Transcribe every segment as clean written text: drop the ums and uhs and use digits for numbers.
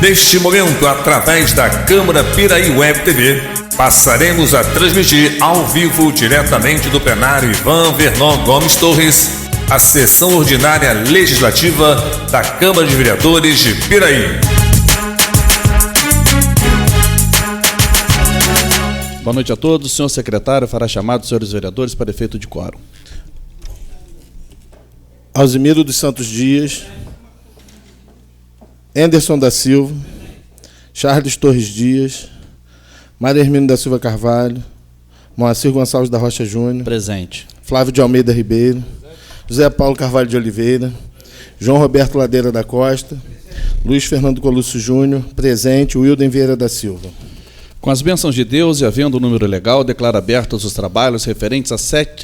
Neste momento, através da Câmara Piraí Web TV, passaremos a transmitir ao vivo, diretamente do plenário Ivan Vernon Gomes Torres, a sessão ordinária legislativa da Câmara de Vereadores de Piraí. Boa noite a todos. O senhor secretário fará chamado dos senhores vereadores para efeito de quórum. Alzimiro dos Santos Dias, Anderson da Silva, Charles Torres Dias, Maria Hermínio da Silva Carvalho, Moacir Gonçalves da Rocha Júnior. Presente. Flávio de Almeida Ribeiro, José Paulo Carvalho de Oliveira, João Roberto Ladeira da Costa, Luiz Fernando Colucci Júnior. Presente. Wilden Vieira da Silva. Com as bênçãos de Deus e havendo o número legal, declaro abertos os trabalhos referentes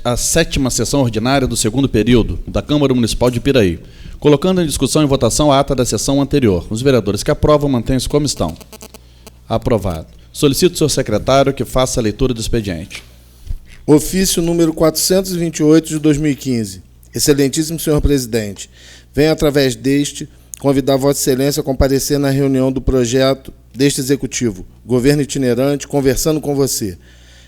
à sétima sessão ordinária do segundo período da Câmara Municipal de Piraí, colocando em discussão e votação a ata da sessão anterior. Os vereadores que aprovam mantêm-se como estão. Aprovado. Solicito ao senhor secretário que faça a leitura do expediente. Ofício número 428 de 2015. Excelentíssimo senhor presidente, venho através deste convidar Vossa Excelência a comparecer na reunião do projeto deste Executivo, Governo Itinerante, Conversando com Você,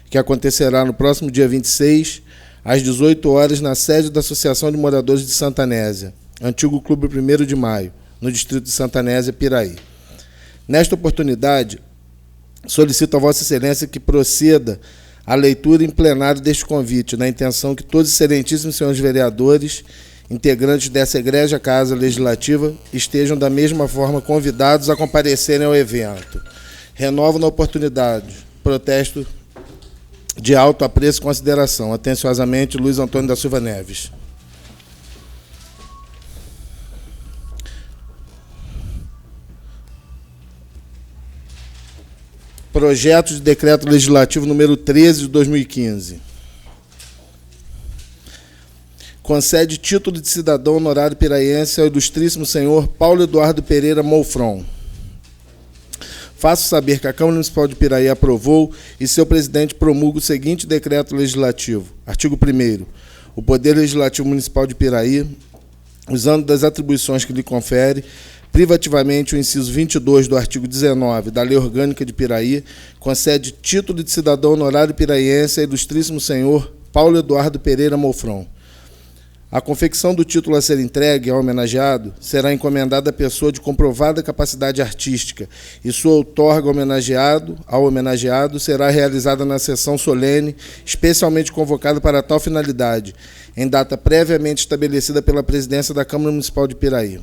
que acontecerá no próximo dia 26, às 18 horas, na sede da Associação de Moradores de Santa Anésia, antigo Clube 1º de Maio, no distrito de Santa Anésia, Piraí. Nesta oportunidade, solicito a Vossa Excelência que proceda à leitura em plenário deste convite, na intenção que todos os excelentíssimos senhores vereadores, integrantes dessa egrégia Casa Legislativa, estejam da mesma forma convidados a comparecerem ao evento. Renovo na oportunidade. Protesto de alto apreço e consideração. Atenciosamente, Luiz Antônio da Silva Neves. Projeto de Decreto Legislativo número 13 de 2015. Concede título de cidadão honorário piraiense ao ilustríssimo senhor Paulo Eduardo Pereira Molfron. Faço saber que a Câmara Municipal de Piraí aprovou e seu presidente promulga o seguinte decreto legislativo. Artigo 1º. O Poder Legislativo Municipal de Piraí, usando das atribuições que lhe confere, privativamente o inciso 22 do artigo 19 da Lei Orgânica de Piraí, concede título de cidadão honorário piraiense ao ilustríssimo senhor Paulo Eduardo Pereira Molfron. A confecção do título a ser entregue ao homenageado será encomendada à pessoa de comprovada capacidade artística e sua outorga ao homenageado será realizada na sessão solene, especialmente convocada para tal finalidade, em data previamente estabelecida pela presidência da Câmara Municipal de Piraí.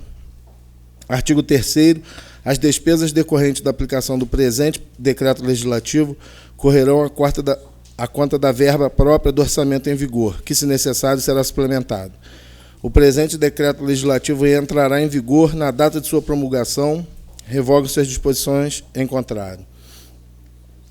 Artigo 3º. As despesas decorrentes da aplicação do presente decreto legislativo correrão à conta da verba própria do orçamento em vigor, que, se necessário, será suplementado. O presente decreto legislativo entrará em vigor na data de sua promulgação, revoga suas disposições em contrário.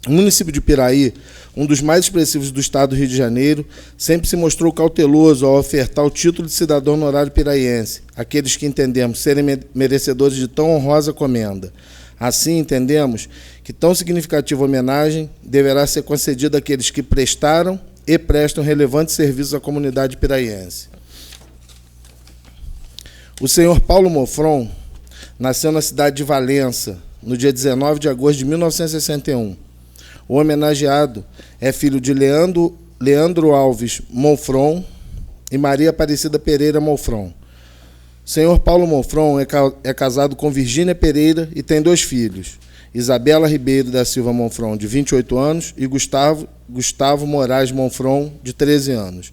O município de Piraí, um dos mais expressivos do estado do Rio de Janeiro, sempre se mostrou cauteloso ao ofertar o título de cidadão honorário piraiense, àqueles que entendemos serem merecedores de tão honrosa comenda. Assim, entendemos que tão significativa homenagem deverá ser concedida àqueles que prestaram e prestam relevantes serviços à comunidade piraiense. O senhor Paulo Molfron nasceu na cidade de Valença, no dia 19 de agosto de 1961. O homenageado é filho de Leandro Alves Molfron e Maria Aparecida Pereira Molfron. O senhor Paulo Molfron é casado com Virgínia Pereira e tem 2 filhos, Isabela Ribeiro da Silva Molfron, de 28 anos, e Gustavo Moraes Molfron, de 13 anos.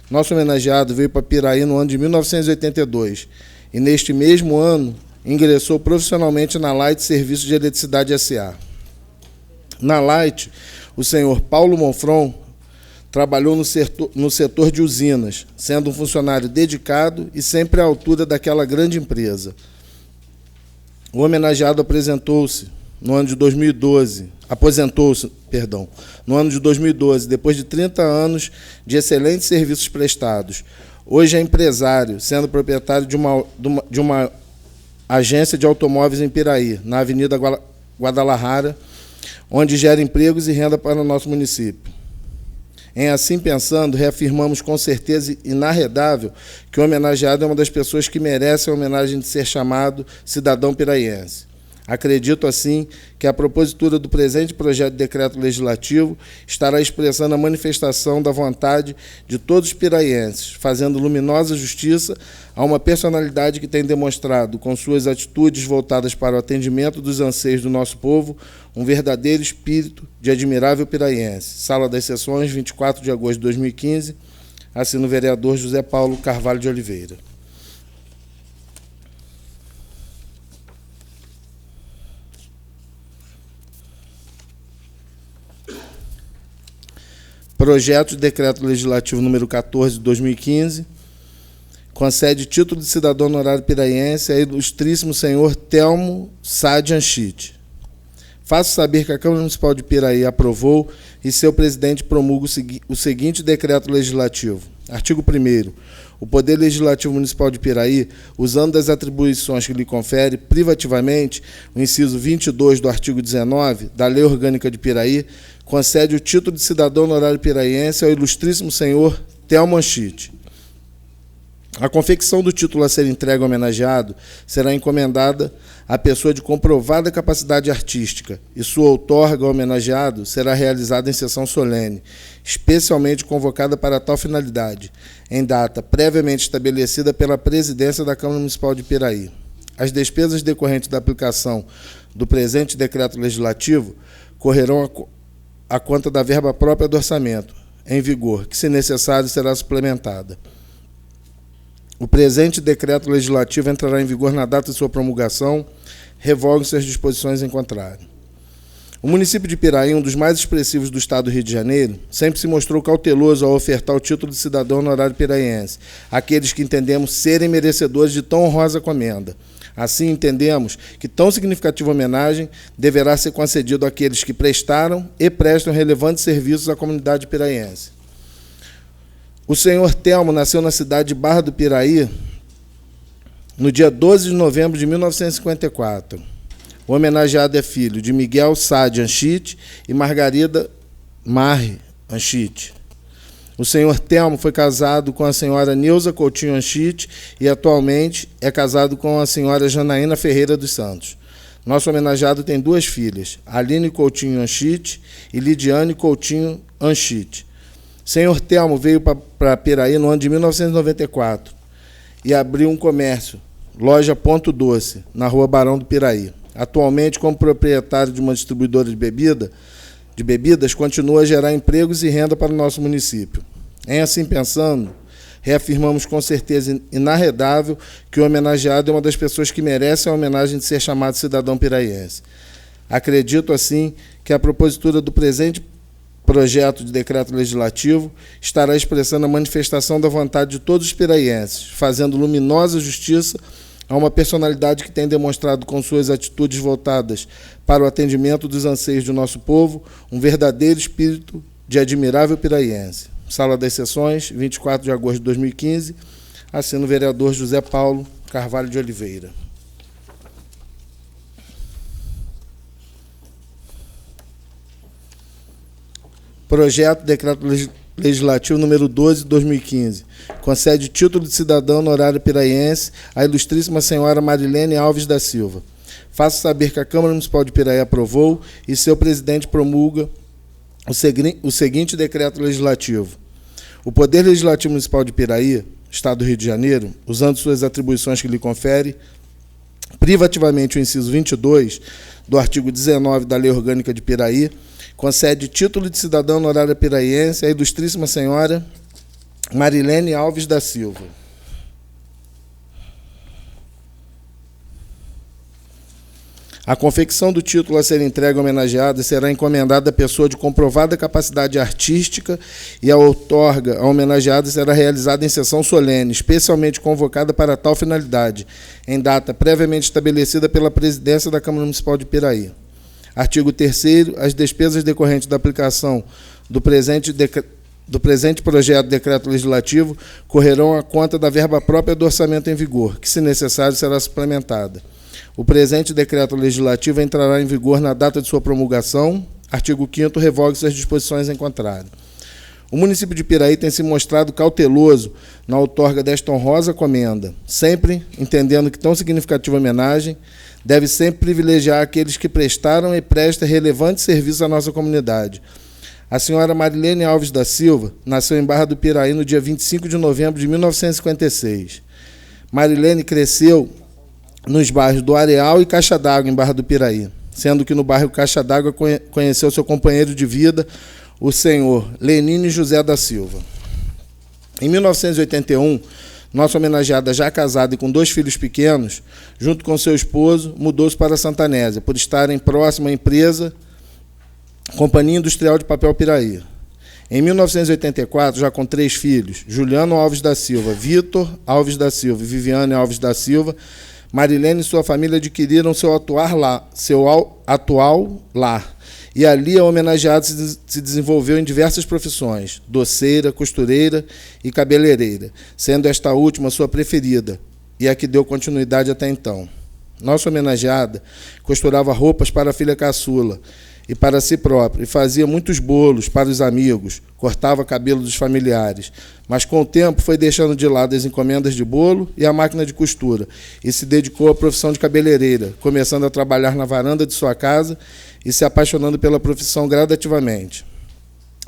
Nosso homenageado veio para Piraí no ano de 1982 e, neste mesmo ano, ingressou profissionalmente na Light Serviços de Eletricidade S.A. Na Light, o senhor Paulo Molfron trabalhou no setor de usinas, sendo um funcionário dedicado e sempre à altura daquela grande empresa. O homenageado aposentou-se no ano de 2012, depois de 30 anos de excelentes serviços prestados. Hoje é empresário, sendo proprietário de uma agência de automóveis em Piraí, na Avenida Guadalajara, onde gera empregos e renda para o nosso município. Em assim pensando, reafirmamos com certeza inarredável que o homenageado é uma das pessoas que merece a homenagem de ser chamado cidadão piraiense. Acredito, assim, que a propositura do presente projeto de decreto legislativo estará expressando a manifestação da vontade de todos os piraienses, fazendo luminosa justiça a uma personalidade que tem demonstrado, com suas atitudes voltadas para o atendimento dos anseios do nosso povo, um verdadeiro espírito de admirável piraiense. Sala das Sessões, 24 de agosto de 2015, assina o vereador José Paulo Carvalho de Oliveira. Projeto de decreto legislativo número 14 de 2015, concede título de cidadão honorário piraiense a ilustríssimo senhor Telmo Sade Anchite. Faço saber que a Câmara Municipal de Piraí aprovou e seu presidente promulga o seguinte decreto legislativo. Artigo 1º. O Poder Legislativo Municipal de Piraí, usando das atribuições que lhe confere privativamente, o inciso 22 do artigo 19 da Lei Orgânica de Piraí, concede o título de cidadão honorário piraiense ao ilustríssimo senhor Telmo Anchite. A confecção do título a ser entregue ao homenageado será encomendada à pessoa de comprovada capacidade artística e sua outorga ao homenageado será realizada em sessão solene, especialmente convocada para tal finalidade, em data previamente estabelecida pela presidência da Câmara Municipal de Piraí. As despesas decorrentes da aplicação do presente decreto legislativo correrão a conta da verba própria do orçamento, em vigor, que, se necessário, será suplementada. O presente decreto legislativo entrará em vigor na data de sua promulgação, revogam-se as disposições em contrário. O município de Piraí, um dos mais expressivos do estado do Rio de Janeiro, sempre se mostrou cauteloso ao ofertar o título de cidadão honorário piraiense, àqueles que entendemos serem merecedores de tão honrosa comenda. Assim, entendemos que tão significativa homenagem deverá ser concedida àqueles que prestaram e prestam relevantes serviços à comunidade piraiense. O senhor Telmo nasceu na cidade de Barra do Piraí no dia 12 de novembro de 1954. O homenageado é filho de Miguel Sade Anchite e Margarida Marre Anchite. O senhor Telmo foi casado com a senhora Neuza Coutinho Anchite e atualmente é casado com a senhora Janaína Ferreira dos Santos. Nosso homenageado tem duas filhas, Aline Coutinho Anchite e Lidiane Coutinho Anchite. Senhor Telmo veio para Piraí no ano de 1994 e abriu um comércio, loja Ponto Doce, na rua Barão do Piraí. Atualmente, como proprietário de uma distribuidora de bebidas, continua a gerar empregos e renda para o nosso município. Em assim pensando, reafirmamos com certeza inarredável que o homenageado é uma das pessoas que merecem a homenagem de ser chamado cidadão piraiense. Acredito, assim, que a propositura do presente projeto de decreto legislativo estará expressando a manifestação da vontade de todos os piraienses, fazendo luminosa justiça a uma personalidade que tem demonstrado com suas atitudes voltadas para o atendimento dos anseios do nosso povo um verdadeiro espírito de admirável piraiense. Sala das Sessões, 24 de agosto de 2015, assina o vereador José Paulo Carvalho de Oliveira. Projeto de decreto legislativo número 12 de 2015. Concede título de cidadão honorário piraiense à ilustríssima senhora Marilene Alves da Silva. Faço saber que a Câmara Municipal de Piraí aprovou e seu presidente promulga o seguinte decreto legislativo. O Poder Legislativo Municipal de Piraí, Estado do Rio de Janeiro, usando suas atribuições que lhe confere, privativamente o inciso 22 do artigo 19 da Lei Orgânica de Piraí, concede título de cidadão honorário piraiense à ilustríssima senhora Marilene Alves da Silva. A confecção do título a ser entregue ao homenageado será encomendada à pessoa de comprovada capacidade artística e a outorga ao homenageado será realizada em sessão solene, especialmente convocada para tal finalidade, em data previamente estabelecida pela presidência da Câmara Municipal de Piraí. Artigo 3º. As despesas decorrentes da aplicação do presente projeto de decreto legislativo correrão à conta da verba própria do orçamento em vigor, que, se necessário, será suplementada. O presente decreto legislativo entrará em vigor na data de sua promulgação. Artigo 5º. Revoga-se as disposições em contrário. O município de Piraí tem se mostrado cauteloso na outorga desta honrosa comenda, sempre entendendo que tão significativa homenagem deve sempre privilegiar aqueles que prestaram e prestam relevante serviço à nossa comunidade. A senhora Marilene Alves da Silva nasceu em Barra do Piraí no dia 25 de novembro de 1956. Marilene cresceu nos bairros do Areal e Caixa d'Água, em Barra do Piraí, sendo que no bairro Caixa d'Água conheceu seu companheiro de vida, o senhor Lenine José da Silva. Em 1981, nossa homenageada, já casada e com 2 filhos pequenos, junto com seu esposo, mudou-se para Santa Anésia, por estarem próxima à empresa Companhia Industrial de Papel Piraí. Em 1984, já com 3 filhos, Juliano Alves da Silva, Vitor Alves da Silva e Viviane Alves da Silva, Marilene e sua família adquiriram seu atual lar. E ali a homenageada se desenvolveu em diversas profissões, doceira, costureira e cabeleireira, sendo esta última sua preferida e a que deu continuidade até então. Nossa homenageada costurava roupas para a filha caçula e para si própria, e fazia muitos bolos para os amigos, cortava cabelo dos familiares, mas com o tempo foi deixando de lado as encomendas de bolo e a máquina de costura, e se dedicou à profissão de cabeleireira, começando a trabalhar na varanda de sua casa e se apaixonando pela profissão gradativamente.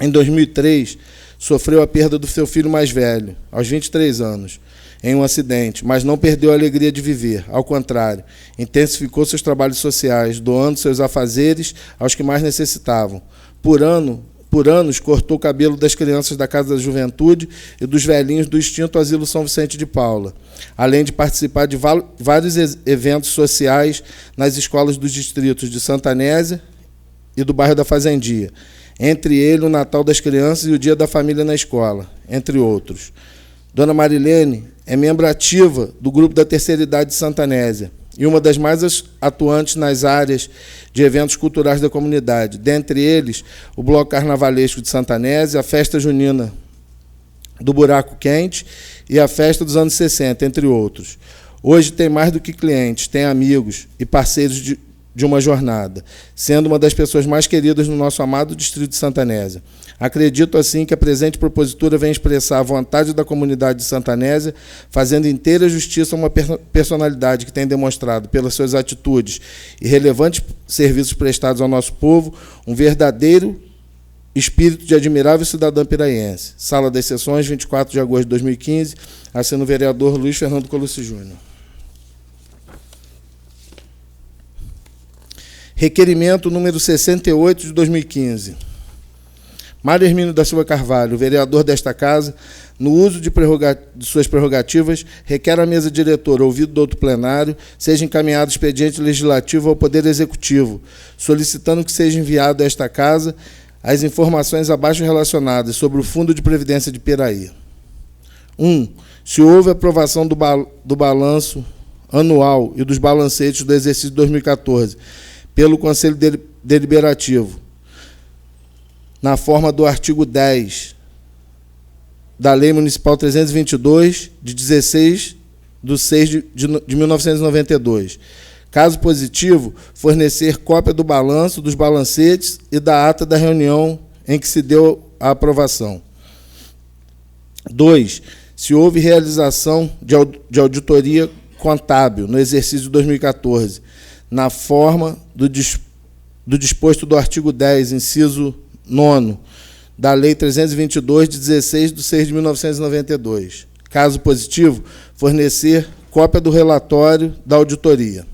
Em 2003, sofreu a perda do seu filho mais velho, aos 23 anos, em um acidente, mas não perdeu a alegria de viver. Ao contrário, intensificou seus trabalhos sociais, doando seus afazeres aos que mais necessitavam. Por anos, cortou o cabelo das crianças da Casa da Juventude e dos velhinhos do extinto Asilo São Vicente de Paula, além de participar de vários eventos sociais nas escolas dos distritos de Santa Anésia e do bairro da Fazendia, entre ele o Natal das Crianças e o Dia da Família na escola, entre outros. Dona Marilene é membro ativa do Grupo da Terceira Idade de Santa Anésia e uma das mais atuantes nas áreas de eventos culturais da comunidade, dentre eles o Bloco Carnavalesco de Santa Anésia, a Festa Junina do Buraco Quente e a Festa dos anos 60, entre outros. Hoje tem mais do que clientes, tem amigos e parceiros de uma jornada, sendo uma das pessoas mais queridas no nosso amado distrito de Santa Anésia. Acredito, assim, que a presente propositura vem expressar a vontade da comunidade de Santa Anésia, fazendo inteira justiça a uma personalidade que tem demonstrado, pelas suas atitudes e relevantes serviços prestados ao nosso povo, um verdadeiro espírito de admirável cidadão piraiense. Sala das Sessões, 24 de agosto de 2015, assina o vereador Luiz Fernando Colucci Júnior. Requerimento número 68 de 2015. Mário Hermínio da Silva Carvalho, vereador desta Casa, no uso de suas prerrogativas, requer à mesa diretora, ouvido do outro plenário, seja encaminhado expediente legislativo ao Poder Executivo, solicitando que seja enviado a esta Casa as informações abaixo relacionadas sobre o Fundo de Previdência de Piraí. 1. Se houve aprovação do balanço anual e dos balancetes do exercício de 2014 pelo Conselho Deliberativo, na forma do artigo 10 da Lei Municipal 322, de 16 de 6 de 1992. Caso positivo, fornecer cópia do balanço, dos balancetes e da ata da reunião em que se deu a aprovação. 2. Se houve realização de auditoria contábil no exercício de 2014, na forma do disposto do artigo 10, inciso 9, da Lei 322, de 16 de 6 de 1992. Caso positivo, fornecer cópia do relatório da auditoria.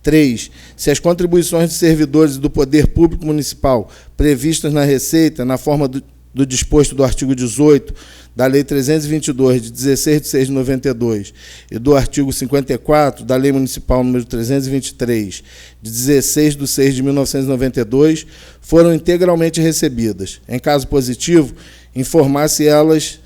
3. Se as contribuições de servidores do Poder Público Municipal previstas na Receita, na forma do disposto do artigo 18 da Lei 322, de 16 de 6 de 92, e do artigo 54 da Lei Municipal número 323, de 16 de 6 de 1992, foram integralmente recebidas. Em caso positivo, informar se elas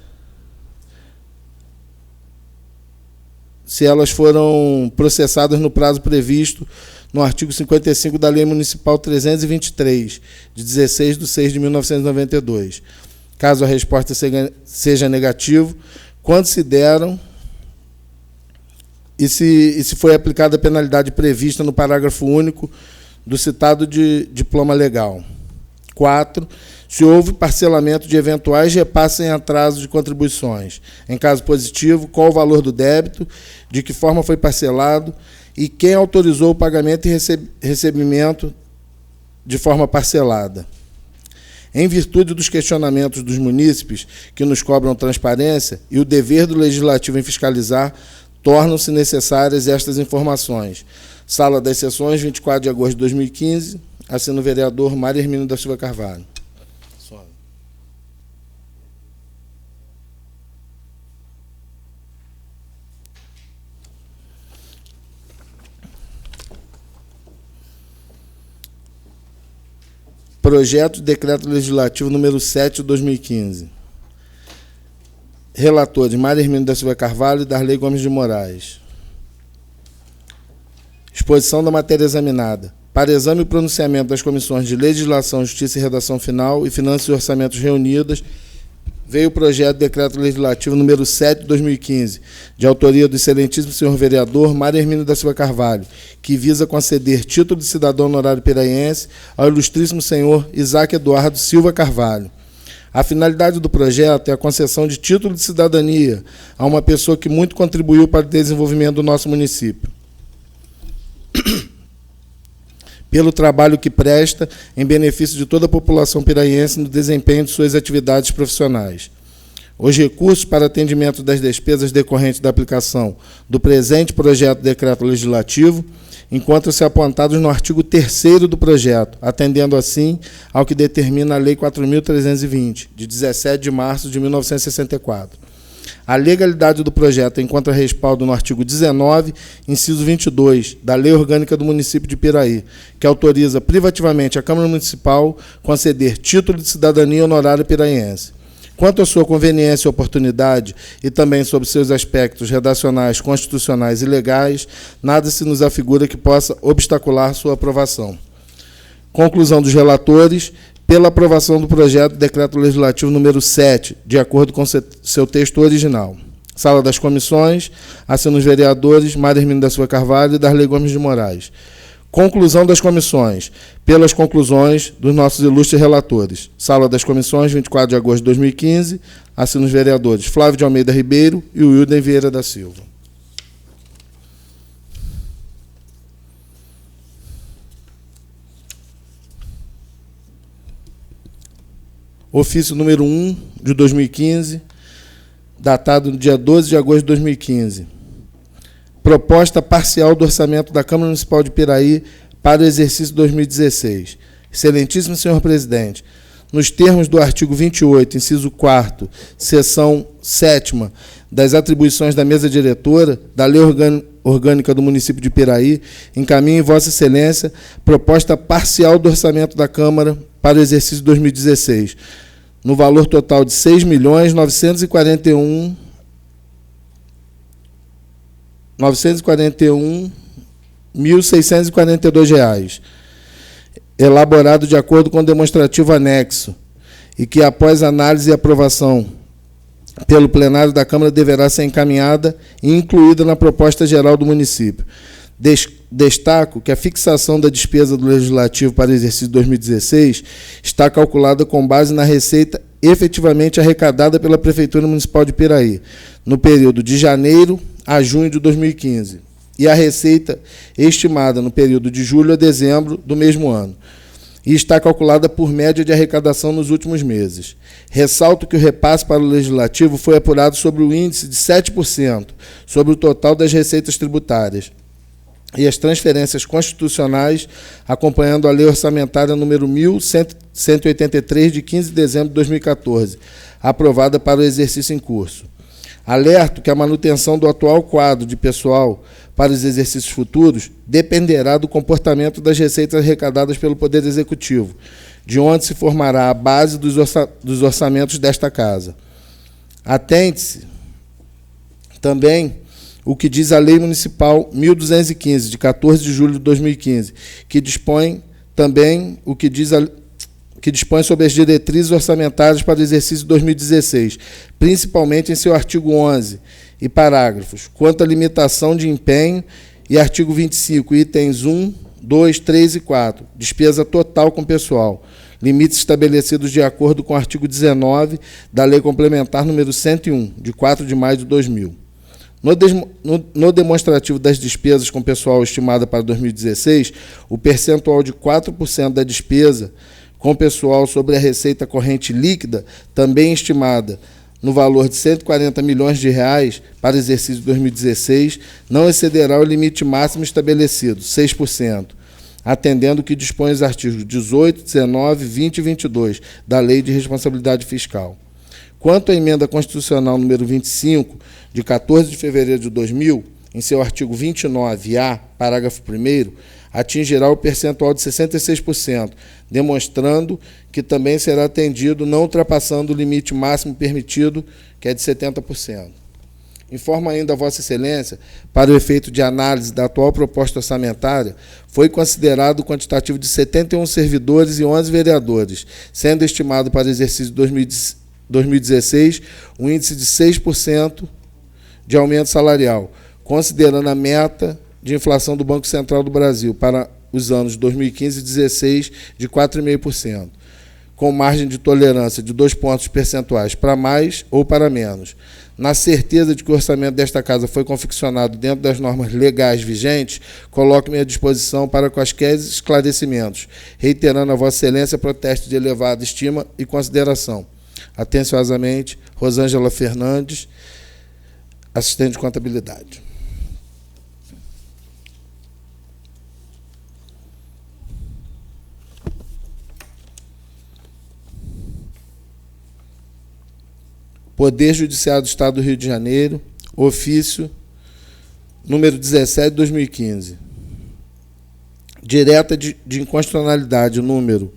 foram processadas no prazo previsto no artigo 55 da Lei Municipal 323, de 16 de 6 de 1992. Caso a resposta seja negativa, quando se deram e se foi aplicada a penalidade prevista no parágrafo único do citado diploma legal. 4. Se houve parcelamento de eventuais repasses em atraso de contribuições. Em caso positivo, qual o valor do débito, de que forma foi parcelado e quem autorizou o pagamento e recebimento de forma parcelada. Em virtude dos questionamentos dos munícipes que nos cobram transparência e o dever do Legislativo em fiscalizar, tornam-se necessárias estas informações. Sala das Sessões, 24 de agosto de 2015, assina o vereador Mário Hermínio da Silva Carvalho. Projeto de Decreto Legislativo número 7 de 2015. Relatores Mário Hermínio da Silva Carvalho e Darley Gomes de Moraes. Exposição da matéria examinada. Para exame e pronunciamento das comissões de Legislação, Justiça e Redação Final e Finanças e Orçamentos reunidas, veio o projeto de Decreto Legislativo número 7 de 2015, de autoria do excelentíssimo senhor vereador Mário Hermínio da Silva Carvalho, que visa conceder título de cidadão honorário piraiense ao ilustríssimo senhor Isaac Eduardo Silva Carvalho. A finalidade do projeto é a concessão de título de cidadania a uma pessoa que muito contribuiu para o desenvolvimento do nosso município, pelo trabalho que presta em benefício de toda a população piraiense no desempenho de suas atividades profissionais. Os recursos para atendimento das despesas decorrentes da aplicação do presente projeto de decreto legislativo encontram-se apontados no artigo 3º do projeto, atendendo assim ao que determina a Lei 4.320, de 17 de março de 1964. A legalidade do projeto encontra respaldo no artigo 19, inciso 22, da Lei Orgânica do Município de Piraí, que autoriza privativamente a Câmara Municipal conceder título de cidadania honorária piraiense. Quanto à sua conveniência e oportunidade, e também sobre seus aspectos redacionais, constitucionais e legais, nada se nos afigura que possa obstacular sua aprovação. Conclusão dos relatores: pela aprovação do projeto de Decreto Legislativo número 7, de acordo com seu texto original. Sala das Comissões, assinam os vereadores Mário Hermínio da Silva Carvalho e Darley Gomes de Moraes. Conclusão das comissões, pelas conclusões dos nossos ilustres relatores. Sala das Comissões, 24 de agosto de 2015, assinam os vereadores Flávio de Almeida Ribeiro e Wilden Vieira da Silva. Ofício número 1 de 2015, datado no dia 12 de agosto de 2015. Proposta parcial do orçamento da Câmara Municipal de Piraí para o exercício 2016. Excelentíssimo senhor presidente, nos termos do artigo 28, inciso 4º, seção 7ª, das atribuições da mesa diretora da Lei Orgânica do Município de Piraí, encaminho em Vossa Excelência proposta parcial do orçamento da Câmara para o exercício 2016, no valor total de R$ 6.941.642, elaborado de acordo com o demonstrativo anexo, e que, após análise e aprovação pelo plenário da Câmara, deverá ser encaminhada e incluída na proposta geral do município. Destaco que a fixação da despesa do Legislativo para o exercício 2016 está calculada com base na receita efetivamente arrecadada pela Prefeitura Municipal de Piraí, no período de janeiro a junho de 2015, e a receita estimada no período de julho a dezembro do mesmo ano, e está calculada por média de arrecadação nos últimos meses. Ressalto que o repasse para o Legislativo foi apurado sobre o índice de 7% sobre o total das receitas tributárias, e as transferências constitucionais, acompanhando a Lei Orçamentária número 1183, de 15 de dezembro de 2014, aprovada para o exercício em curso. Alerto que a manutenção do atual quadro de pessoal para os exercícios futuros dependerá do comportamento das receitas arrecadadas pelo Poder Executivo, de onde se formará a base dos orçamentos desta Casa. Atente-se também o que diz a Lei Municipal 1215, de 14 de julho de 2015, que dispõe também que dispõe sobre as diretrizes orçamentárias para o exercício 2016, principalmente em seu artigo 11 e parágrafos, quanto à limitação de empenho, e artigo 25, itens 1, 2, 3 e 4, despesa total com pessoal. limites estabelecidos de acordo com o artigo 19 da Lei Complementar número 101, de 4 de maio de 2000. No demonstrativo das despesas com pessoal estimada para 2016, o percentual de 4% da despesa com pessoal sobre a receita corrente líquida, também estimada no valor de R$ 140 milhões para o exercício de 2016, não excederá o limite máximo estabelecido, 6%, atendendo o que dispõe os artigos 18, 19, 20 e 22 da Lei de Responsabilidade Fiscal. Quanto à emenda constitucional número 25, de 14 de fevereiro de 2000, em seu artigo 29-A, parágrafo 1º, atingirá o percentual de 66%, demonstrando que também será atendido, não ultrapassando o limite máximo permitido, que é de 70%. Informa ainda a Vossa Excelência, para o efeito de análise da atual proposta orçamentária, foi considerado o quantitativo de 71 servidores e 11 vereadores, sendo estimado para o exercício de 2016 um índice de 6% de aumento salarial, considerando a meta de inflação do Banco Central do Brasil para os anos 2015 e 2016 de 4,5%, com margem de tolerância de 2 pontos percentuais para mais ou para menos. Na certeza de que o orçamento desta Casa foi confeccionado dentro das normas legais vigentes, coloco-me à disposição para quaisquer esclarecimentos, reiterando a Vossa Excelência protesto de elevada estima e consideração. Atenciosamente, Rosângela Fernandes, assistente de contabilidade. Poder Judiciário do Estado do Rio de Janeiro, ofício número 17 de 2015. Direta de inconstitucionalidade, número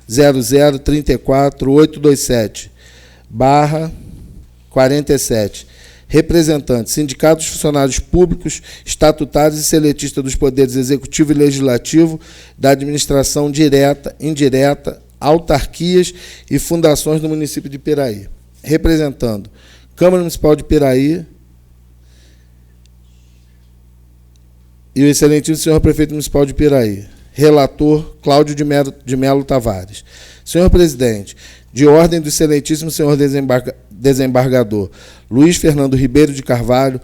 0034827/47. Representante, sindicatos, funcionários públicos, estatutários e seletistas dos poderes executivo e legislativo, da administração direta, indireta, autarquias e fundações do município de Piraí. Representando Câmara Municipal de Piraí e o excelentíssimo senhor Prefeito Municipal de Piraí. Relator, Cláudio de Melo Tavares. Senhor Presidente, de ordem do excelentíssimo senhor desembargador Luiz Fernando Ribeiro de Carvalho,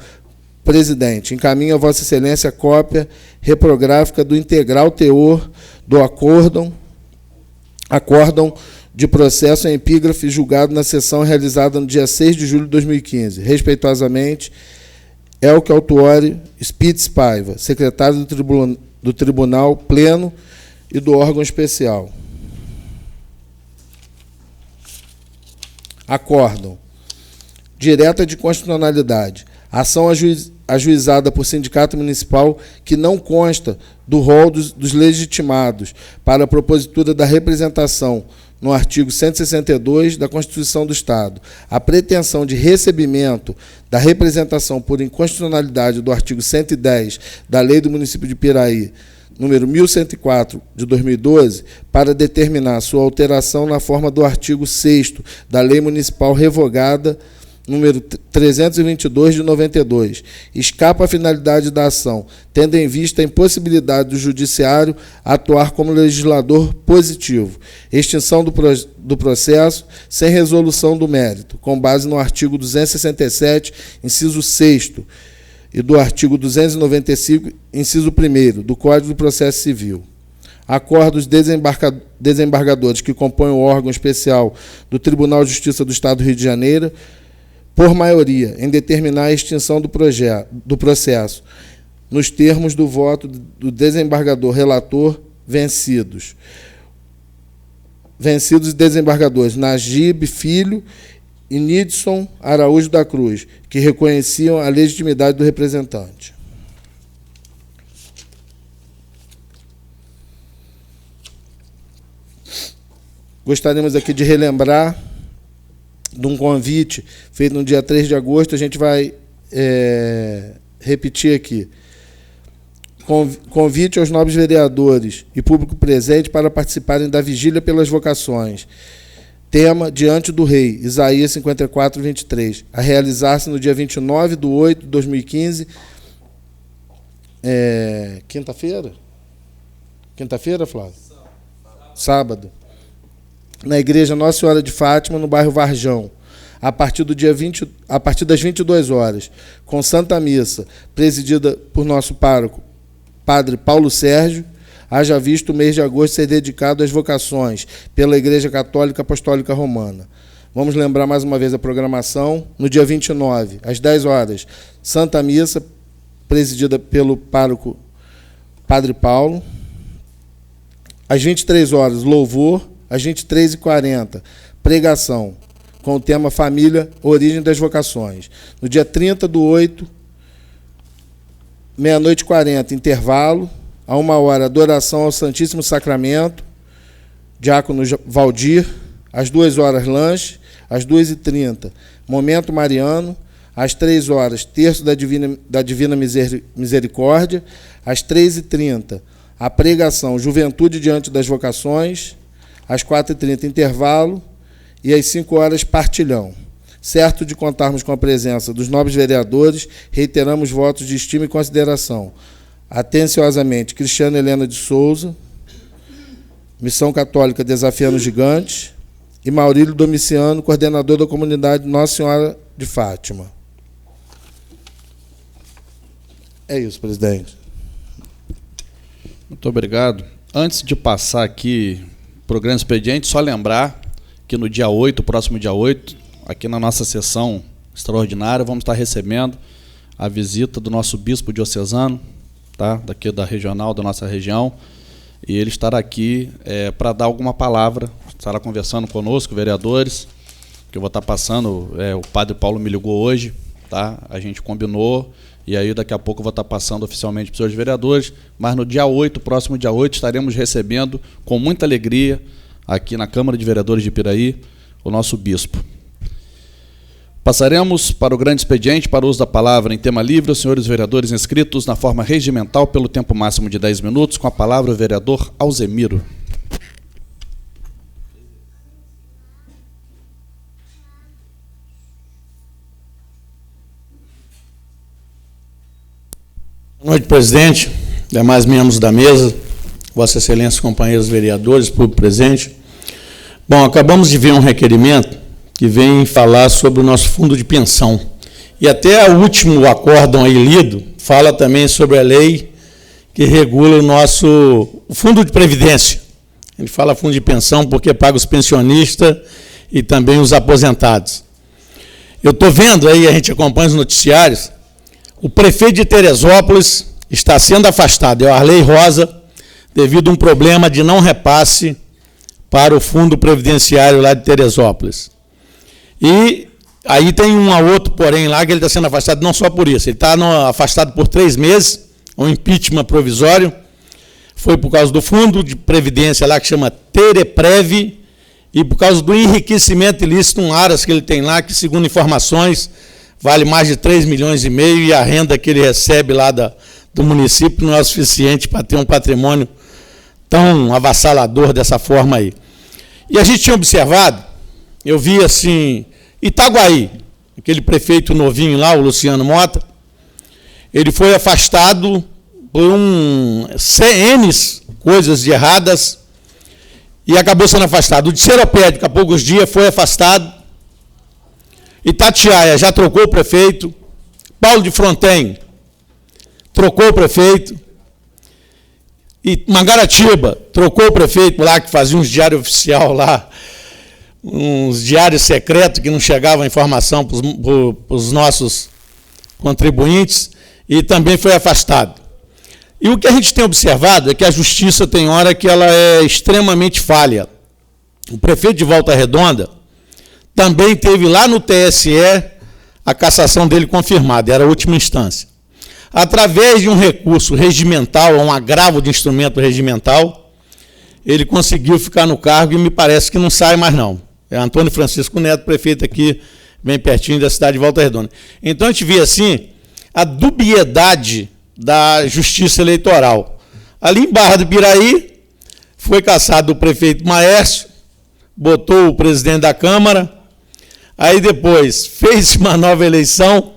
Presidente, encaminho a Vossa Excelência cópia reprográfica do integral teor do acórdão de processo em epígrafe julgado na sessão realizada no dia 6 de julho de 2015. Respeitosamente, Elke Autuori Spitz Paiva, secretário do Tribunal Pleno e do órgão especial. Acórdão. Direta de constitucionalidade. Ação ajuizada por sindicato municipal que não consta do rol dos legitimados para a propositura da representação no artigo 162 da Constituição do Estado. A pretensão de recebimento da representação por inconstitucionalidade do artigo 110 da Lei do Município de Piraí, número 1104, de 2012, para determinar sua alteração na forma do artigo 6º da Lei Municipal revogada, número 322, de 92, escapa à finalidade da ação, tendo em vista a impossibilidade do Judiciário atuar como legislador positivo, extinção do processo sem resolução do mérito, com base no artigo 267, inciso 6º, e do artigo 295, inciso 1º, do Código do Processo Civil. Acordo os desembargadores que compõem o órgão especial do Tribunal de Justiça do Estado do Rio de Janeiro, por maioria, em determinar a extinção do processo, nos termos do voto do desembargador relator vencidos. Vencidos desembargadores Najib Filho e Nidson Araújo da Cruz, que reconheciam a legitimidade do representante. Gostaríamos aqui de relembrar de um convite feito no dia 3 de agosto, a gente vai repetir aqui. Convite aos nobres vereadores e público presente para participarem da Vigília pelas Vocações. Tema, Diante do Rei, Isaías 54, 23. A realizar-se no dia 29/8/2015, quinta-feira? Quinta-feira, Flávio? Sábado. na Igreja Nossa Senhora de Fátima, no bairro Varjão, a partir das 22 horas, com Santa Missa, presidida por nosso pároco, Padre Paulo Sérgio, haja visto o mês de agosto ser dedicado às vocações pela Igreja Católica Apostólica Romana. Vamos lembrar mais uma vez a programação. No dia 29, às 10 horas, Santa Missa, presidida pelo pároco Padre Paulo. Às 23 horas, louvor. Às 23h40, pregação, com o tema Família, Origem das Vocações. No dia 30/8, meia-noite e 40, intervalo. A 1h, adoração ao Santíssimo Sacramento, diácono Valdir. Às 2h, lanche. Às 2h30, momento mariano. Às 3h, terço da Divina Misericórdia. Às 3h30, a pregação Juventude diante das Vocações. Às 4h30, intervalo. E às 5h, partilhão. Certo de contarmos com a presença dos nobres vereadores, reiteramos votos de estima e consideração. Atenciosamente, Cristiana Helena de Souza, Missão Católica Desafiando Gigantes, e Maurílio Domiciano, coordenador da comunidade Nossa Senhora de Fátima. É isso, presidente. Muito obrigado. Antes de passar aqui para o grande expediente, só lembrar que no dia 8, próximo dia 8, aqui na nossa sessão extraordinária, vamos estar recebendo a visita do nosso bispo diocesano, tá? Daqui da regional, da nossa região, e ele estará aqui para dar alguma palavra, estará conversando conosco, vereadores, que eu vou estar passando, o Padre Paulo me ligou hoje, tá? A gente combinou, e aí daqui a pouco eu vou estar passando oficialmente para os seus vereadores, mas no dia 8, próximo dia 8, estaremos recebendo com muita alegria, aqui na Câmara de Vereadores de Piraí, o nosso bispo. Passaremos para o grande expediente, para o uso da palavra em tema livre, os senhores vereadores inscritos na forma regimental pelo tempo máximo de 10 minutos, com a palavra o vereador Alzemiro. Boa noite, presidente, demais membros da mesa, Vossa Excelência, companheiros vereadores, público presente. Bom, acabamos de ver um requerimento que vem falar sobre o nosso fundo de pensão. E até o último acórdão aí lido fala também sobre a lei que regula o fundo de previdência. Ele fala fundo de pensão porque paga os pensionistas e também os aposentados. Eu estou vendo aí, a gente acompanha os noticiários, o prefeito de Teresópolis está sendo afastado, é o Arley Rosa, devido a um problema de não repasse para o fundo previdenciário lá de Teresópolis. E aí tem um outro, porém, lá que ele está sendo afastado não só por isso, ele está afastado por 3 meses, um impeachment provisório, foi por causa do fundo de previdência lá que chama Tereprev, e por causa do enriquecimento ilícito em aras que ele tem lá, que segundo informações, vale mais de 3,5 milhões, e a renda que ele recebe lá do município não é o suficiente para ter um patrimônio tão avassalador dessa forma aí. E a gente tinha observado, eu vi assim, Itaguaí, aquele prefeito novinho lá, o Luciano Mota, ele foi afastado por CNs, coisas de erradas, e acabou sendo afastado. O de Seropédico, há poucos dias, foi afastado. Itatiaia já trocou o prefeito. Paulo de Fronten trocou o prefeito. E Mangaratiba trocou o prefeito lá, que fazia uns diários oficiais lá, uns diários secretos que não chegavam a informação para os nossos contribuintes, e também foi afastado. E o que a gente tem observado é que a justiça tem hora que ela é extremamente falha. O prefeito de Volta Redonda também teve lá no TSE a cassação dele confirmada, era a última instância. Através de um recurso regimental, um agravo de instrumento regimental, ele conseguiu ficar no cargo e me parece que não sai mais não. É Antônio Francisco Neto, prefeito aqui, bem pertinho da cidade de Volta Redonda. Então a gente vê assim a dubiedade da justiça eleitoral. Ali em Barra do Piraí, foi cassado o prefeito Maércio, botou o presidente da Câmara, aí depois fez uma nova eleição,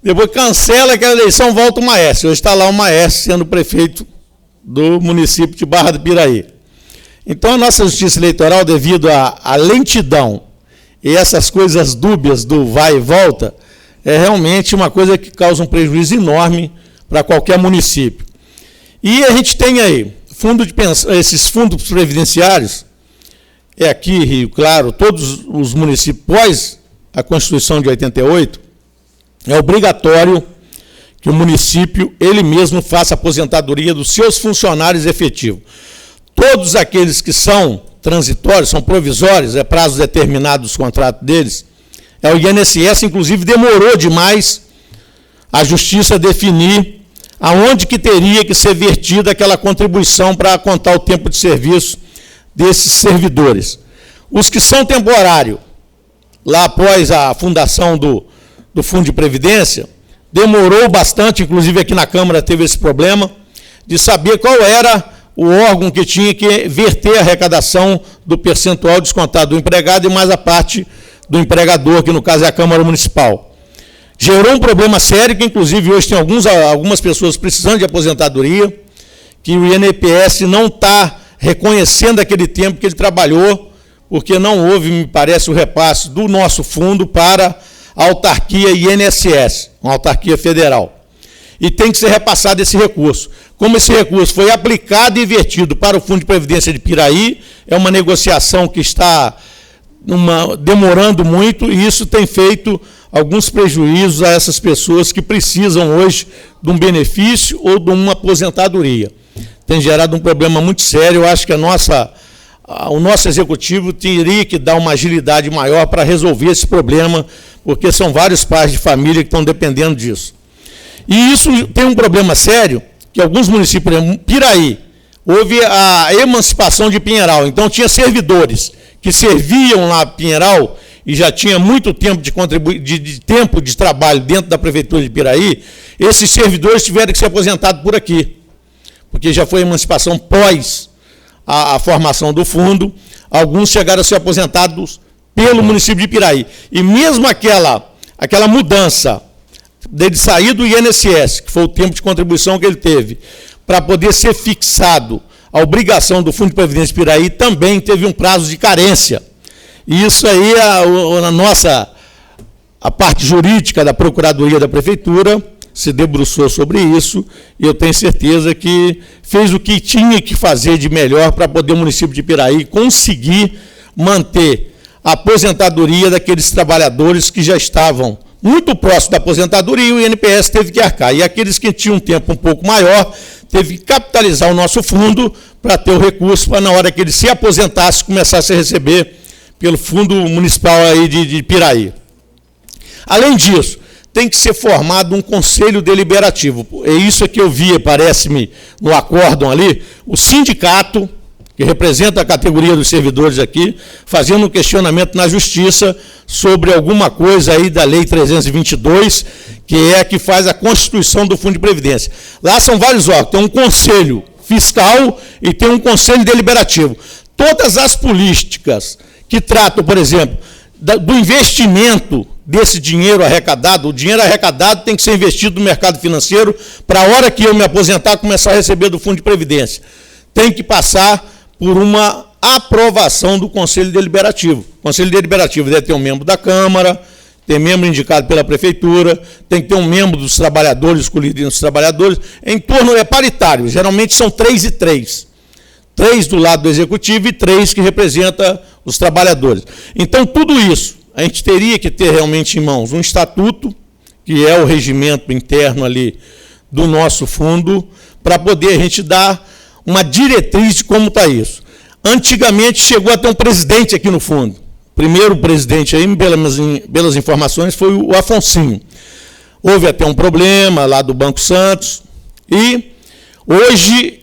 depois cancela aquela eleição, volta o Maércio. Hoje está lá o Maércio sendo prefeito do município de Barra do Piraí. Então, a nossa justiça eleitoral, devido à lentidão e essas coisas dúbias do vai e volta, é realmente uma coisa que causa um prejuízo enorme para qualquer município. E a gente tem aí esses fundos previdenciários, aqui, Rio Claro, todos os municípios, pós a Constituição de 88, é obrigatório que o município, ele mesmo, faça a aposentadoria dos seus funcionários efetivos. Todos aqueles que são transitórios, são provisórios, é prazo determinado dos contratos deles, o INSS, inclusive, demorou demais a Justiça definir aonde que teria que ser vertida aquela contribuição para contar o tempo de serviço desses servidores. Os que são temporários, lá após a fundação do Fundo de Previdência, demorou bastante, inclusive aqui na Câmara teve esse problema, de saber qual era o órgão que tinha que verter a arrecadação do percentual descontado do empregado e mais a parte do empregador, que no caso é a Câmara Municipal. Gerou um problema sério, que inclusive hoje tem algumas pessoas precisando de aposentadoria, que o INPS não está reconhecendo aquele tempo que ele trabalhou, porque não houve, me parece, o repasse do nosso fundo para a autarquia INSS, uma autarquia federal. E tem que ser repassado esse recurso. Como esse recurso foi aplicado e invertido para o Fundo de Previdência de Piraí, é uma negociação que está demorando muito, e isso tem feito alguns prejuízos a essas pessoas que precisam hoje de um benefício ou de uma aposentadoria. Tem gerado um problema muito sério. Eu acho que o nosso executivo teria que dar uma agilidade maior para resolver esse problema, porque são vários pais de família que estão dependendo disso. E isso tem um problema sério, que alguns municípios, Piraí, houve a emancipação de Pinheiral, então tinha servidores que serviam lá Pinheiral e já tinha muito tempo de tempo de trabalho dentro da Prefeitura de Piraí, esses servidores tiveram que ser aposentados por aqui, porque já foi a emancipação pós a formação do fundo. Alguns chegaram a ser aposentados pelo município de Piraí. E mesmo aquela mudança dele sair do INSS, que foi o tempo de contribuição que ele teve, para poder ser fixado a obrigação do Fundo de Previdência de Piraí, também teve um prazo de carência. E isso aí, a parte jurídica da Procuradoria da Prefeitura se debruçou sobre isso, e eu tenho certeza que fez o que tinha que fazer de melhor para poder o município de Piraí conseguir manter a aposentadoria daqueles trabalhadores que já estavam muito próximos da aposentadoria, e o INPS teve que arcar. E aqueles que tinham um tempo um pouco maior, teve que capitalizar o nosso fundo para ter o recurso, para na hora que ele se aposentasse, começasse a receber pelo Fundo Municipal aí de Piraí. Além disso, tem que ser formado um conselho deliberativo. É isso que eu vi, parece-me, no acórdão ali, o sindicato, que representa a categoria dos servidores aqui, fazendo um questionamento na Justiça sobre alguma coisa aí da Lei 322, que é a que faz a constituição do Fundo de Previdência. Lá são vários órgãos, tem um conselho fiscal e tem um conselho deliberativo. Todas as políticas que tratam, por exemplo, do investimento desse dinheiro arrecadado, o dinheiro arrecadado tem que ser investido no mercado financeiro para a hora que eu me aposentar começar a receber do Fundo de Previdência. Tem que passar por uma aprovação do Conselho Deliberativo. O Conselho Deliberativo deve ter um membro da Câmara, tem membro indicado pela Prefeitura, tem que ter um membro dos trabalhadores, escolhido entre os trabalhadores, em torno, é paritário, geralmente são 3 e 3. 3 do lado do Executivo e 3 que representa os trabalhadores. Então, tudo isso, a gente teria que ter realmente em mãos um estatuto, que é o regimento interno ali do nosso fundo, para poder a gente dar uma diretriz de como está isso. Antigamente chegou a ter um presidente aqui no fundo. O primeiro presidente aí, pelas informações, foi o Afonsinho. Houve até um problema lá do Banco Santos, e hoje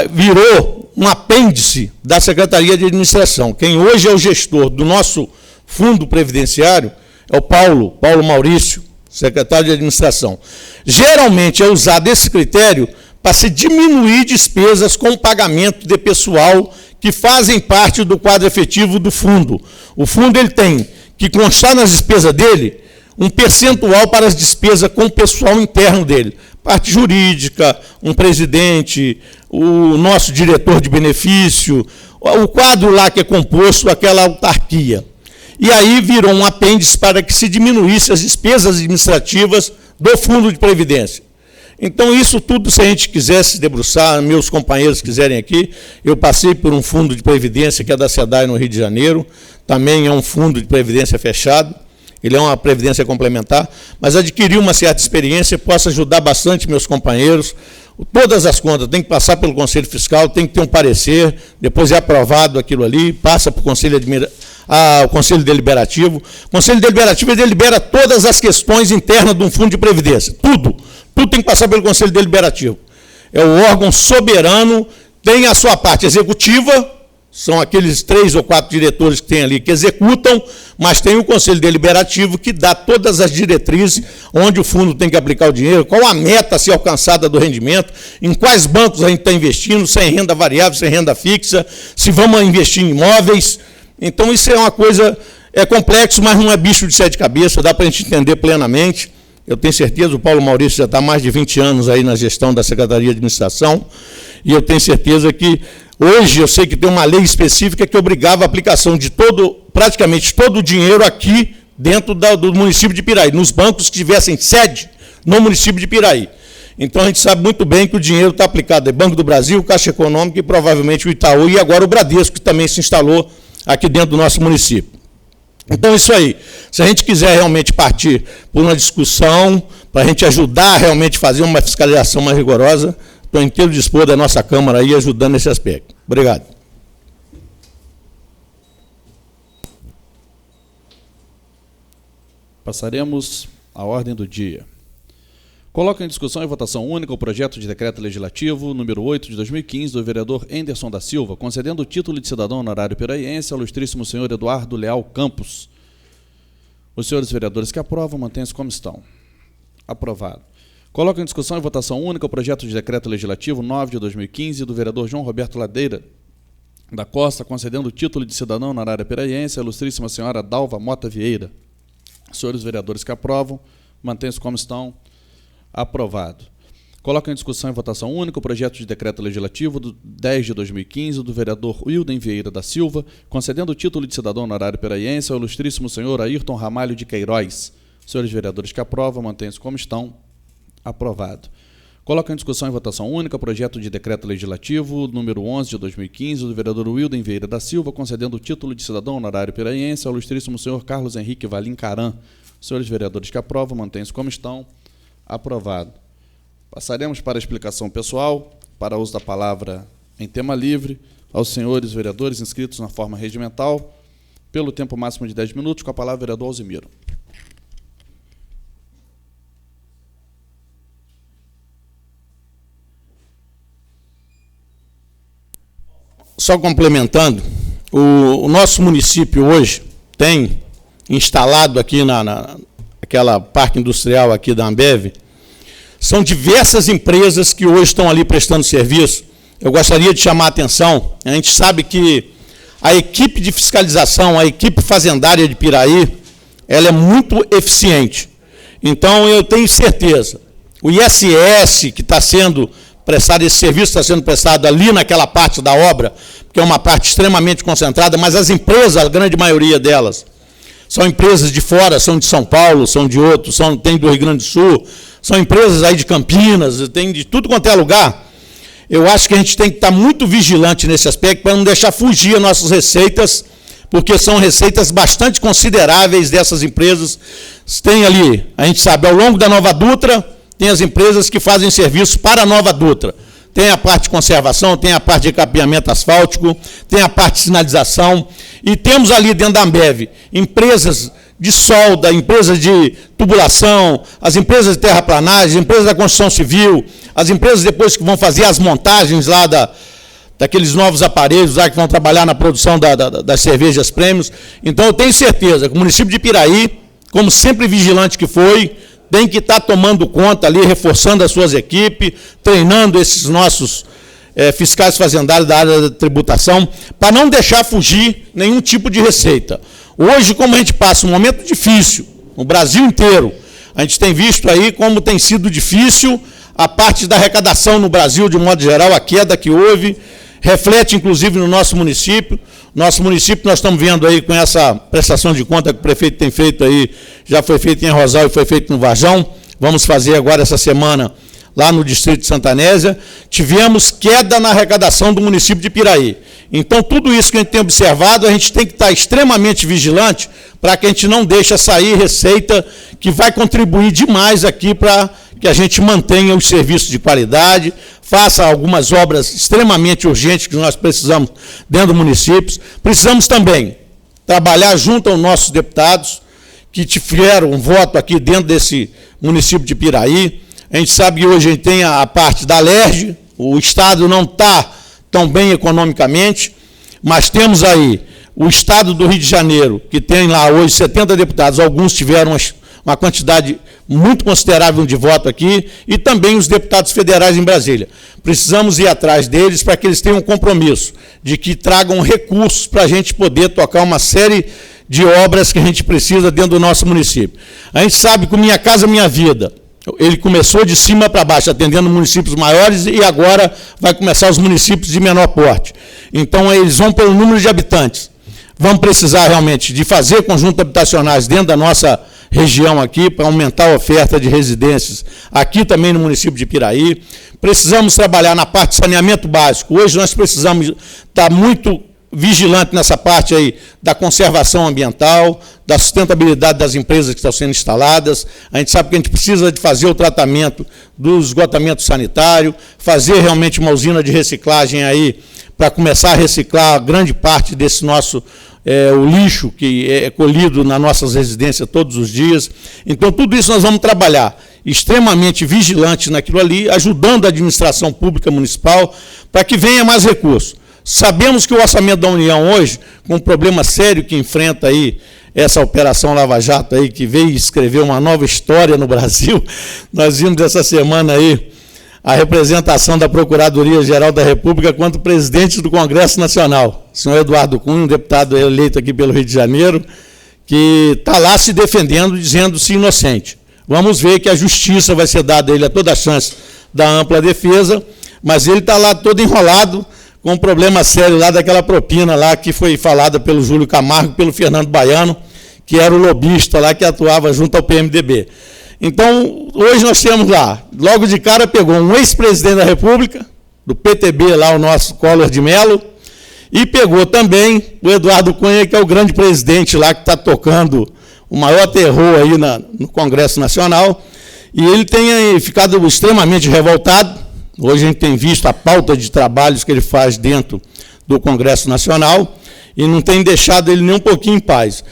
virou um apêndice da Secretaria de Administração. Quem hoje é o gestor do nosso fundo previdenciário é o Paulo Maurício, secretário de Administração. Geralmente é usado esse critério para se diminuir despesas com pagamento de pessoal que fazem parte do quadro efetivo do fundo. O fundo ele tem que constar nas despesas dele um percentual para as despesas com o pessoal interno dele, parte jurídica, um presidente, o nosso diretor de benefício, o quadro lá que é composto, aquela autarquia. E aí virou um apêndice para que se diminuísse as despesas administrativas do Fundo de Previdência. Então, isso tudo, se a gente quisesse debruçar, meus companheiros quiserem aqui, eu passei por um fundo de previdência que é da SEDAI no Rio de Janeiro, também é um fundo de previdência fechado, ele é uma previdência complementar, mas adquiri uma certa experiência, posso ajudar bastante meus companheiros. Todas as contas tem que passar pelo Conselho Fiscal, tem que ter um parecer, depois é aprovado aquilo ali, passa para o Conselho Deliberativo. O Conselho Deliberativo delibera todas as questões internas de um fundo de previdência, tudo tem que passar pelo Conselho Deliberativo. É o órgão soberano, tem a sua parte executiva, são aqueles 3 ou 4 diretores que tem ali que executam, mas tem o Conselho Deliberativo que dá todas as diretrizes onde o fundo tem que aplicar o dinheiro, qual a meta a ser alcançada do rendimento, em quais bancos a gente está investindo, se é em renda variável, se é em renda fixa, se vamos investir em imóveis. Então, isso é uma coisa, é complexo, mas não é bicho de 7 cabeças, dá para a gente entender plenamente. Eu tenho certeza, o Paulo Maurício já está há mais de 20 anos aí na gestão da Secretaria de Administração, e eu tenho certeza que hoje eu sei que tem uma lei específica que obrigava a aplicação de praticamente todo o dinheiro aqui dentro do município de Piraí, nos bancos que tivessem sede no município de Piraí. Então, a gente sabe muito bem que o dinheiro está aplicado em Banco do Brasil, Caixa Econômica e provavelmente o Itaú, e agora o Bradesco, que também se instalou aqui dentro do nosso município. Então, isso aí. Se a gente quiser realmente partir por uma discussão, para a gente ajudar a realmente fazer uma fiscalização mais rigorosa, estou inteiro dispor da nossa Câmara aí ajudando nesse aspecto. Obrigado. Passaremos à ordem do dia. Coloca em discussão e votação única o projeto de decreto legislativo número 8 de 2015 do vereador Enderson da Silva, concedendo o título de cidadão honorário piraiense ao ilustríssimo senhor Eduardo Leal Campos. Os senhores vereadores que aprovam, mantêm-se como estão. Aprovado. Coloca em discussão e votação única o projeto de decreto legislativo 9 de 2015 do vereador João Roberto Ladeira da Costa, concedendo o título de cidadão honorário piraiense à ilustríssima senhora Dalva Mota Vieira. Os senhores vereadores que aprovam, mantêm-se como estão. Aprovado. Coloca em discussão e votação única o projeto de decreto legislativo 10 de 2015 do vereador Wilden Vieira da Silva, concedendo o título de cidadão honorário piraiense ao ilustríssimo senhor Ayrton Ramalho de Queiroz. Senhores vereadores que aprovam, mantêm-se como estão. Aprovado. Coloca em discussão e votação única o projeto de decreto legislativo número 11 de 2015 do vereador Wilden Vieira da Silva, concedendo o título de cidadão honorário piraiense ao ilustríssimo senhor Carlos Henrique Valim Caran. Senhores vereadores que aprovam, mantêm-se como estão. Aprovado. Passaremos para a explicação pessoal, para uso da palavra em tema livre, aos senhores vereadores inscritos na forma regimental, pelo tempo máximo de 10 minutos, com a palavra o vereador Alzimiro. Só complementando, o nosso município hoje tem instalado aqui naquela parque industrial aqui da Ambev, são diversas empresas que hoje estão ali prestando serviço. Eu gostaria de chamar a atenção, a gente sabe que a equipe de fiscalização, a equipe fazendária de Piraí, ela é muito eficiente. Então, eu tenho certeza, o ISS que está sendo prestado, esse serviço está sendo prestado ali naquela parte da obra, que é uma parte extremamente concentrada, mas as empresas, a grande maioria delas, são empresas de fora, são de São Paulo, são de outros, tem do Rio Grande do Sul, são empresas aí de Campinas, tem de tudo quanto é lugar. Eu acho que a gente tem que estar muito vigilante nesse aspecto para não deixar fugir as nossas receitas, porque são receitas bastante consideráveis dessas empresas. Tem ali, a gente sabe, ao longo da Nova Dutra, tem as empresas que fazem serviço para a Nova Dutra. Tem a parte de conservação, tem a parte de capeamento asfáltico, tem a parte de sinalização, e temos ali dentro da Ambev empresas de solda, empresas de tubulação, as empresas de terraplanagem, as empresas da construção civil, as empresas depois que vão fazer as montagens lá daqueles novos aparelhos lá que vão trabalhar na produção das cervejas prêmios. Então, eu tenho certeza que o município de Piraí, como sempre vigilante que foi, tem que estar tomando conta ali, reforçando as suas equipes, treinando esses nossos fiscais fazendários da área da tributação, para não deixar fugir nenhum tipo de receita. Hoje, como a gente passa um momento difícil, no Brasil inteiro, a gente tem visto aí como tem sido difícil a parte da arrecadação no Brasil, de modo geral, a queda que houve, reflete, inclusive, no nosso município. Nosso município, nós estamos vendo aí com essa prestação de conta que o prefeito tem feito aí, já foi feito em Rosal e foi feito no Varjão, vamos fazer agora essa semana lá no distrito de Santanésia, tivemos queda na arrecadação do município de Piraí. Então, tudo isso que a gente tem observado, a gente tem que estar extremamente vigilante para que a gente não deixe sair receita que vai contribuir demais aqui para que a gente mantenha os serviços de qualidade, faça algumas obras extremamente urgentes que nós precisamos dentro do município. Precisamos também trabalhar junto aos nossos deputados que tiveram um voto aqui dentro desse município de Piraí. A gente sabe que hoje a gente tem a parte da Alerj, o Estado não está tão bem economicamente, mas temos aí o Estado do Rio de Janeiro, que tem lá hoje 70 deputados, alguns tiveram uma quantidade muito considerável de voto aqui, e também os deputados federais em Brasília. Precisamos ir atrás deles para que eles tenham um compromisso de que tragam recursos para a gente poder tocar uma série de obras que a gente precisa dentro do nosso município. A gente sabe que o Minha Casa Minha Vida, ele começou de cima para baixo, atendendo municípios maiores, e agora vai começar os municípios de menor porte. Então, eles vão pelo número de habitantes. Vamos precisar realmente de fazer conjuntos habitacionais dentro da nossa região aqui, para aumentar a oferta de residências aqui também no município de Piraí. Precisamos trabalhar na parte de saneamento básico. Hoje nós precisamos estar muito vigilante nessa parte aí da conservação ambiental, da sustentabilidade das empresas que estão sendo instaladas. A gente sabe que a gente precisa de fazer o tratamento do esgotamento sanitário, fazer realmente uma usina de reciclagem aí para começar a reciclar grande parte desse nosso o lixo que é colhido nas nossas residências todos os dias. Então, tudo isso nós vamos trabalhar extremamente vigilante naquilo ali, ajudando a administração pública municipal para que venha mais recursos. Sabemos que o orçamento da União hoje, com um problema sério que enfrenta aí essa Operação Lava Jato aí, que veio escrever uma nova história no Brasil, nós vimos essa semana aí a representação da Procuradoria-Geral da República quanto presidente do Congresso Nacional, o senhor Eduardo Cunha, um deputado eleito aqui pelo Rio de Janeiro, que está lá se defendendo, dizendo-se inocente. Vamos ver que a justiça vai ser dada a ele a toda a chance da ampla defesa, mas ele está lá todo enrolado com um problema sério lá daquela propina lá que foi falada pelo Júlio Camargo e pelo Fernando Baiano, que era o lobista lá que atuava junto ao PMDB. Então, hoje nós temos lá, logo de cara pegou um ex-presidente da República, do PTB lá, o nosso Collor de Mello, e pegou também o Eduardo Cunha, que é o grande presidente lá, que está tocando o maior terror aí no Congresso Nacional, e ele tem ficado extremamente revoltado. Hoje a gente tem visto a pauta de trabalhos que ele faz dentro do Congresso Nacional, e não tem deixado ele nem um pouquinho em paz.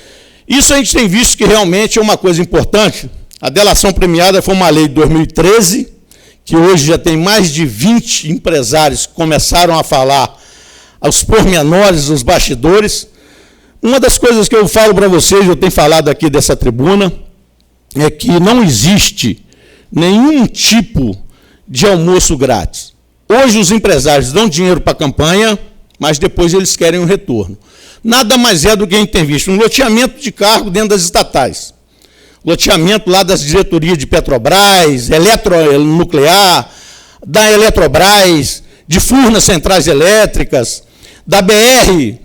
Isso a gente tem visto que realmente é uma coisa importante. A delação premiada foi uma lei de 2013, que hoje já tem mais de 20 empresários que começaram a falar aos pormenores, os bastidores. Uma das coisas que eu falo para vocês, eu tenho falado aqui dessa tribuna, é que não existe nenhum tipo de almoço grátis. Hoje os empresários dão dinheiro para a campanha, mas depois eles querem um retorno. Nada mais é do que a gente tem visto um loteamento de cargo dentro das estatais. Loteamento lá das diretorias de Petrobras, Eletronuclear, da Eletrobras, de Furnas Centrais Elétricas, da BR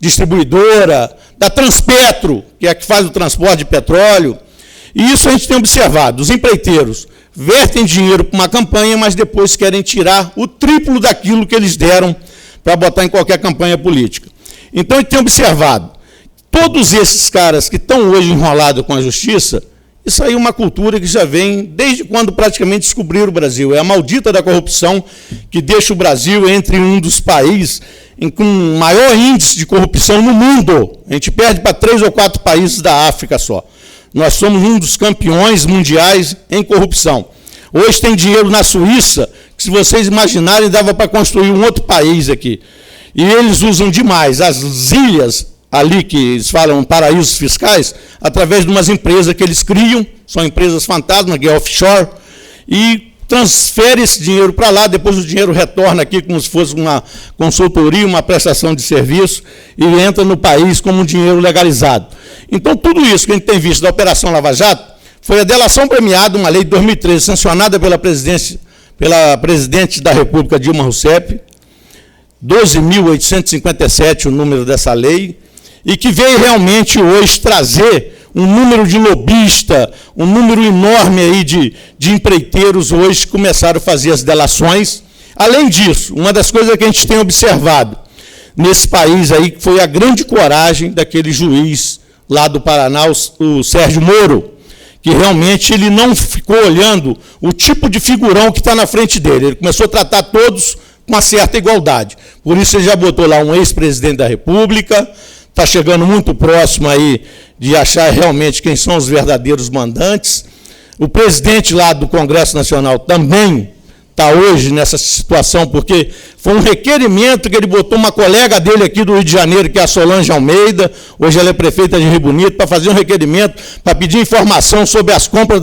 Distribuidora, da Transpetro, que é a que faz o transporte de petróleo. E isso a gente tem observado. Os empreiteiros vertem dinheiro para uma campanha, mas depois querem tirar o triplo daquilo que eles deram para botar em qualquer campanha política. Então, a gente tem observado. Todos esses caras que estão hoje enrolados com a justiça, isso aí é uma cultura que já vem desde quando praticamente descobriram o Brasil. É a maldita da corrupção que deixa o Brasil entre um dos países com maior índice de corrupção no mundo. A gente perde para 3 ou 4 países da África só. Nós somos um dos campeões mundiais em corrupção. Hoje tem dinheiro na Suíça, que se vocês imaginarem, dava para construir um outro país aqui. E eles usam demais as ilhas ali que eles falam paraísos fiscais, através de umas empresas que eles criam, são empresas fantasma, que é offshore, e transfere esse dinheiro para lá, depois o dinheiro retorna aqui como se fosse uma consultoria, uma prestação de serviço, e entra no país como um dinheiro legalizado. Então, tudo isso que a gente tem visto da Operação Lava Jato foi a delação premiada, uma lei de 2013, sancionada pela presidência pela presidente da República, Dilma Rousseff, 12.857 o número dessa lei, e que veio realmente hoje trazer um número de lobista, um número enorme aí de empreiteiros hoje que começaram a fazer as delações. Além disso, uma das coisas que a gente tem observado nesse país aí foi a grande coragem daquele juiz lá do Paraná, o Sérgio Moro, que realmente ele não ficou olhando o tipo de figurão que está na frente dele. Ele começou a tratar todos com uma certa igualdade. Por isso ele já botou lá um ex-presidente da República, está chegando muito próximo aí de achar realmente quem são os verdadeiros mandantes. O presidente lá do Congresso Nacional também está hoje nessa situação, porque foi um requerimento que ele botou uma colega dele aqui do Rio de Janeiro, que é a Solange Almeida, hoje ela é prefeita de Rio Bonito, para fazer um requerimento, para pedir informação sobre as compras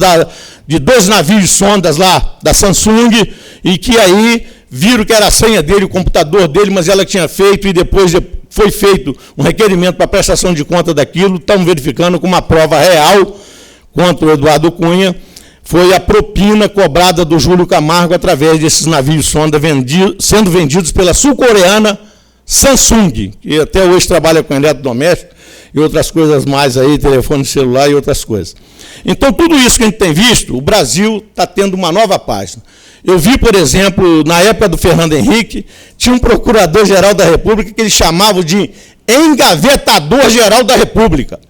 de 2 navios de sondas lá da Samsung, e que aí viram que era a senha dele, o computador dele, mas ela tinha feito, e depois foi feito um requerimento para prestação de conta daquilo, estão verificando com uma prova real contra o Eduardo Cunha, foi a propina cobrada do Júlio Camargo através desses navios sonda sendo vendidos pela sul-coreana Samsung, que até hoje trabalha com eletrodoméstico e outras coisas mais aí, telefone celular e outras coisas. Então, tudo isso que a gente tem visto, o Brasil está tendo uma nova página. Eu vi, por exemplo, na época do Fernando Henrique, tinha um procurador-geral da República que eles chamavam de engavetador-geral da República.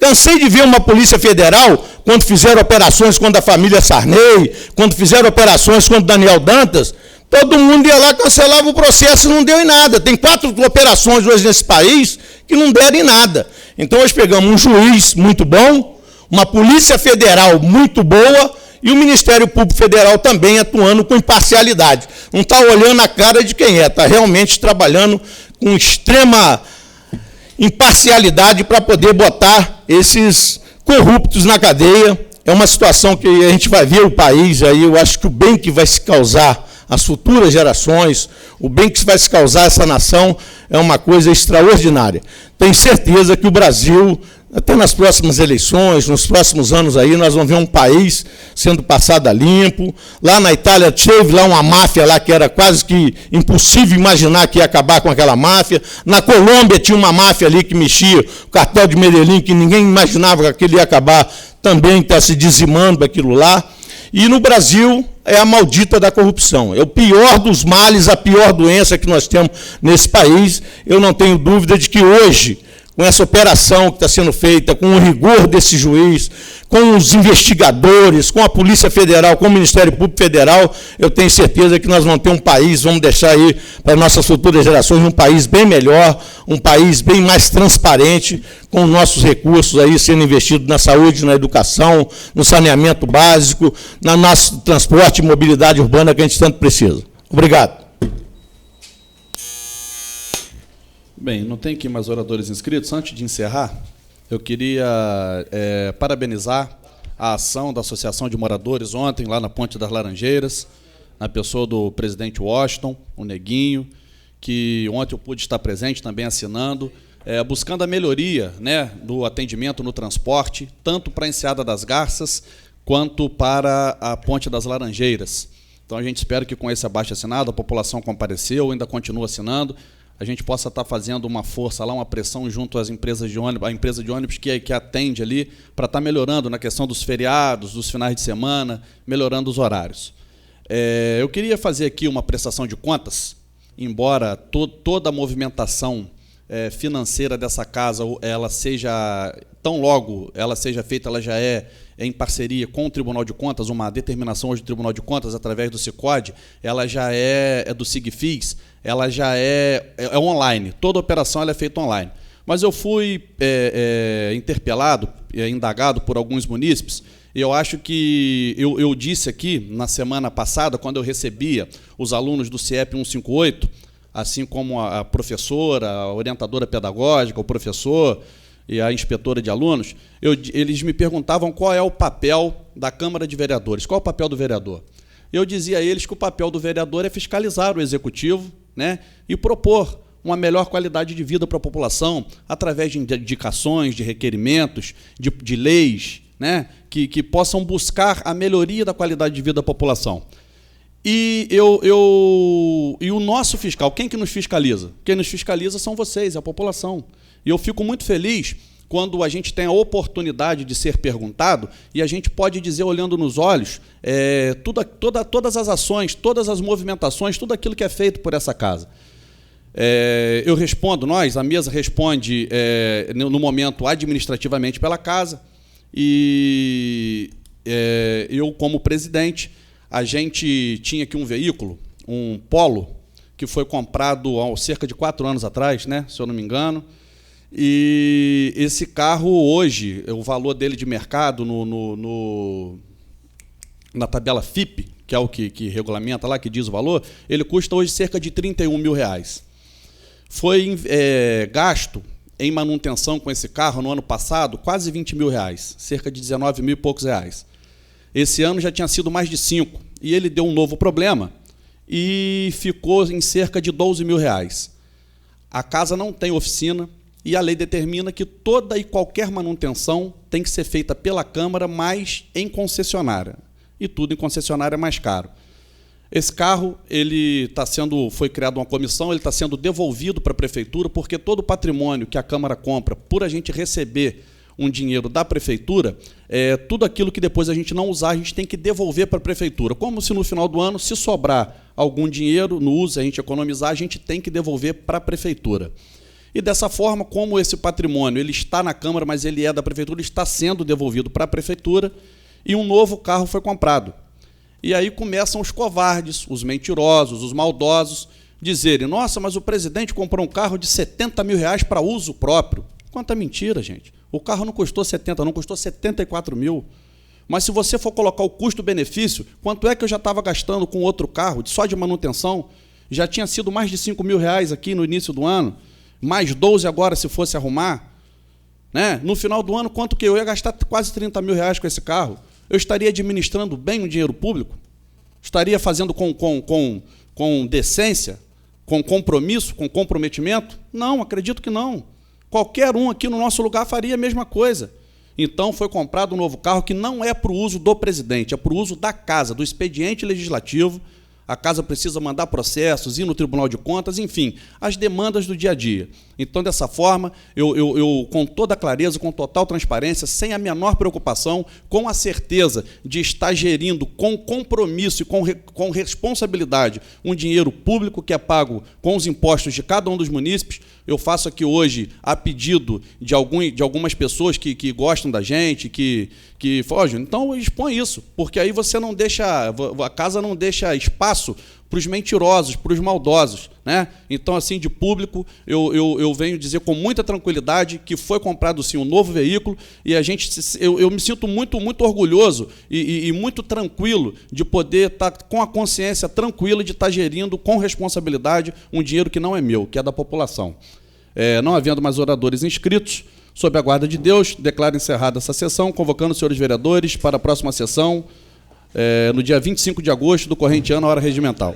Cansei de ver uma Polícia Federal, quando fizeram operações contra a família Sarney, quando fizeram operações contra Daniel Dantas, todo mundo ia lá, cancelava o processo e não deu em nada. Tem 4 operações hoje nesse país que não deram em nada. Então, nós pegamos um juiz muito bom, uma Polícia Federal muito boa e o Ministério Público Federal também atuando com imparcialidade. Não está olhando a cara de quem é, está realmente trabalhando com extrema imparcialidade para poder botar esses corruptos na cadeia. É uma situação que a gente vai ver o país aí, eu acho que o bem que vai se causar às futuras gerações, o bem que vai se causar a essa nação é uma coisa extraordinária. Tenho certeza que o Brasil, até nas próximas eleições, nos próximos anos aí, nós vamos ver um país sendo passado a limpo. Lá na Itália teve lá uma máfia lá que era quase que impossível imaginar que ia acabar com aquela máfia. Na Colômbia tinha uma máfia ali que mexia, o cartel de Medellín, que ninguém imaginava que aquilo ia acabar, também está se dizimando aquilo lá. E no Brasil é a maldita da corrupção. É o pior dos males, a pior doença que nós temos nesse país. Eu não tenho dúvida de que hoje, com essa operação que está sendo feita, com o rigor desse juiz, com os investigadores, com a Polícia Federal, com o Ministério Público Federal, eu tenho certeza que nós vamos ter um país, vamos deixar aí para nossas futuras gerações um país bem melhor, um país bem mais transparente, com nossos recursos aí sendo investidos na saúde, na educação, no saneamento básico, no nosso transporte e mobilidade urbana que a gente tanto precisa. Obrigado. Bem, não tem aqui mais oradores inscritos. Antes de encerrar, eu queria parabenizar a ação da Associação de Moradores ontem, lá na Ponte das Laranjeiras, na pessoa do presidente Washington, o Neguinho, que ontem eu pude estar presente, também assinando, buscando a melhoria, né, do atendimento no transporte, tanto para a Enseada das Garças, quanto para a Ponte das Laranjeiras. Então, a gente espera que com esse abaixo-assinado, a população compareceu, ainda continua assinando, a gente possa estar fazendo uma força lá, uma pressão junto às empresas de ônibus, a empresa de ônibus que atende ali, para estar melhorando na questão dos feriados, dos finais de semana, melhorando os horários. Eu queria fazer aqui uma prestação de contas, embora toda a movimentação financeira dessa casa, ela seja, tão logo ela seja feita, ela já é em parceria com o Tribunal de Contas, uma determinação hoje do Tribunal de Contas, através do Sicod, ela já é do Sigfis, ela já é online, toda operação ela é feita online. Mas eu fui interpelado, indagado por alguns munícipes, e eu acho que eu disse aqui, na semana passada, quando eu recebia os alunos do CIEP 158, assim como a professora, a orientadora pedagógica, o professor e a inspetora de alunos, eles me perguntavam qual é o papel da Câmara de Vereadores, qual é o papel do vereador. Eu dizia a eles que o papel do vereador é fiscalizar o executivo, né, e propor uma melhor qualidade de vida para a população, através de indicações, de requerimentos, de leis, né, que possam buscar a melhoria da qualidade de vida da população. E e o nosso fiscal, quem que nos fiscaliza? Quem nos fiscaliza são vocês, a população. E eu fico muito feliz quando a gente tem a oportunidade de ser perguntado e a gente pode dizer, olhando nos olhos, todas as ações, todas as movimentações, tudo aquilo que é feito por essa casa. Eu respondo, a mesa responde no momento administrativamente pela casa, e eu, como presidente, a gente tinha aqui um veículo, um Polo, que foi comprado há cerca de 4 anos atrás, né, se eu não me engano, e esse carro hoje, o valor dele de mercado na tabela FIP, que é o que regulamenta lá, que diz o valor, ele custa hoje cerca de R$31 mil. Foi gasto em manutenção com esse carro no ano passado quase R$20 mil, cerca de 19 mil e poucos reais. Esse ano já tinha sido mais de 5, e ele deu um novo problema e ficou em cerca de R$12 mil. A casa não tem oficina, e a lei determina que toda e qualquer manutenção tem que ser feita pela Câmara, mas em concessionária. E tudo em concessionária é mais caro. Esse carro, foi criada uma comissão, ele está sendo devolvido para a Prefeitura, porque todo o patrimônio que a Câmara compra, por a gente receber um dinheiro da Prefeitura, tudo aquilo que depois a gente não usar, a gente tem que devolver para a Prefeitura. Como se no final do ano, se sobrar algum dinheiro no uso, a gente economizar, a gente tem que devolver para a Prefeitura. E dessa forma, como esse patrimônio ele está na Câmara, mas ele é da Prefeitura, está sendo devolvido para a Prefeitura, e um novo carro foi comprado. E aí começam os covardes, os mentirosos, os maldosos, dizerem, nossa, mas o presidente comprou um carro de R$70 mil para uso próprio. Quanta mentira, gente. O carro não custou 70, não, custou 74 mil. Mas se você for colocar o custo-benefício, quanto é que eu já estava gastando com outro carro, só de manutenção? Já tinha sido mais de R$5 mil aqui no início do ano, mais 12 agora se fosse arrumar. Né? No final do ano, quanto que eu ia gastar? Quase R$30 mil com esse carro. Eu estaria administrando bem o dinheiro público? Estaria fazendo com decência, com compromisso, com comprometimento? Não, acredito que não. Qualquer um aqui no nosso lugar faria a mesma coisa. Então foi comprado um novo carro que não é para o uso do presidente, é para o uso da casa, do expediente legislativo. A casa precisa mandar processos, ir no Tribunal de Contas, enfim, as demandas do dia a dia. Então, dessa forma, eu com toda clareza, com total transparência, sem a menor preocupação, com a certeza de estar gerindo com compromisso e com responsabilidade um dinheiro público que é pago com os impostos de cada um dos munícipes, eu faço aqui hoje, a pedido de algumas pessoas que gostam da gente, que fogem, então expõe isso, porque aí você não deixa, a casa não deixa espaço para os mentirosos, para os maldosos. Né? Então, assim, de público, eu venho dizer com muita tranquilidade que foi comprado, sim, um novo veículo, e eu me sinto muito, muito orgulhoso e muito tranquilo de poder estar com a consciência tranquila de estar gerindo com responsabilidade um dinheiro que não é meu, que é da população. Não havendo mais oradores inscritos, sob a guarda de Deus, declaro encerrada essa sessão, convocando os senhores vereadores para a próxima sessão, no dia 25 de agosto do corrente ano, hora regimental.